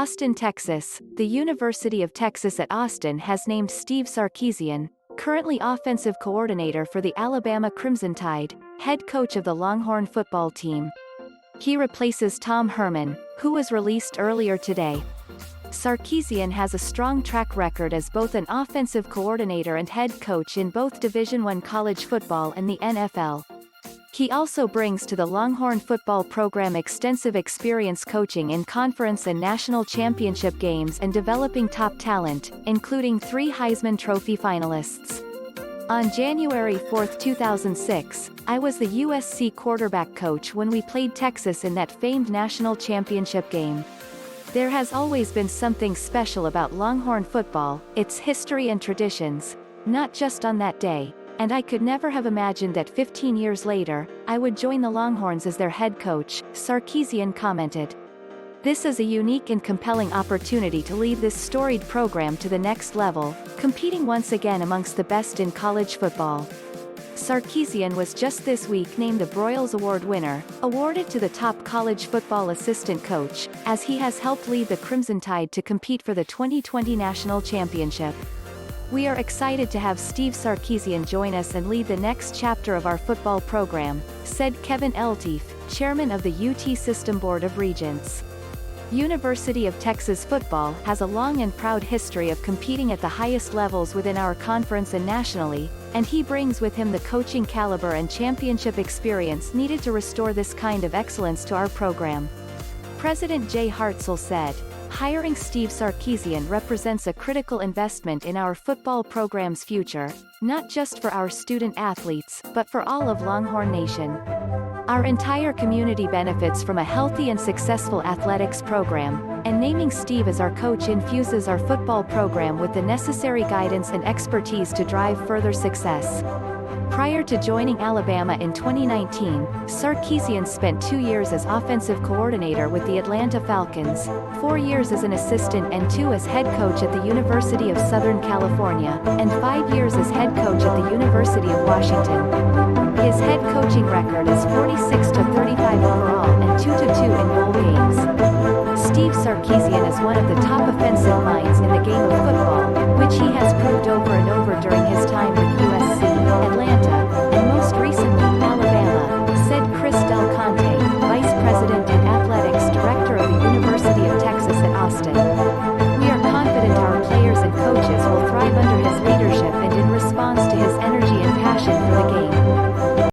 Austin, Texas. The University of Texas at Austin has named Steve Sarkisian, currently offensive coordinator for the Alabama Crimson Tide, head coach of the Longhorn football team. He replaces Tom Herman, who was released earlier today. Sarkisian has a strong track record as both an offensive coordinator and head coach in both Division I college football and the NFL. He also brings to the Longhorn football program extensive experience coaching in conference and national championship games and developing top talent, including 3 Heisman Trophy finalists. On January 4, 2006, I was the USC quarterback coach when we played Texas in that famed national championship game. There has always been something special about Longhorn football, its history and traditions, not just on that day, and I could never have imagined that 15 years later, I would join the Longhorns as their head coach, Sarkisian commented. This is a unique and compelling opportunity to lead this storied program to the next level, competing once again amongst the best in college football. Sarkisian was just this week named the Broyles Award winner, awarded to the top college football assistant coach, as he has helped lead the Crimson Tide to compete for the 2020 National Championship. We are excited to have Steve Sarkisian join us and lead the next chapter of our football program, said Kevin Eltife, chairman of the UT System Board of Regents. University of Texas football has a long and proud history of competing at the highest levels within our conference and nationally, and he brings with him the coaching caliber and championship experience needed to restore this kind of excellence to our program. President Jay Hartzell said, "Hiring Steve Sarkisian represents a critical investment in our football program's future, not just for our student athletes, but for all of Longhorn Nation. Our entire community benefits from a healthy and successful athletics program, and naming Steve as our coach infuses our football program with the necessary guidance and expertise to drive further success." Prior to joining Alabama in 2019, Sarkisian spent 2 years as offensive coordinator with the Atlanta Falcons, 4 years as an assistant and 2 as head coach at the University of Southern California, and 5 years as head coach at the University of Washington. His head coaching record is 46-35 overall and 2-2 in bowl games. Steve Sarkisian is one of the top offensive minds in the game of football, which he has proved over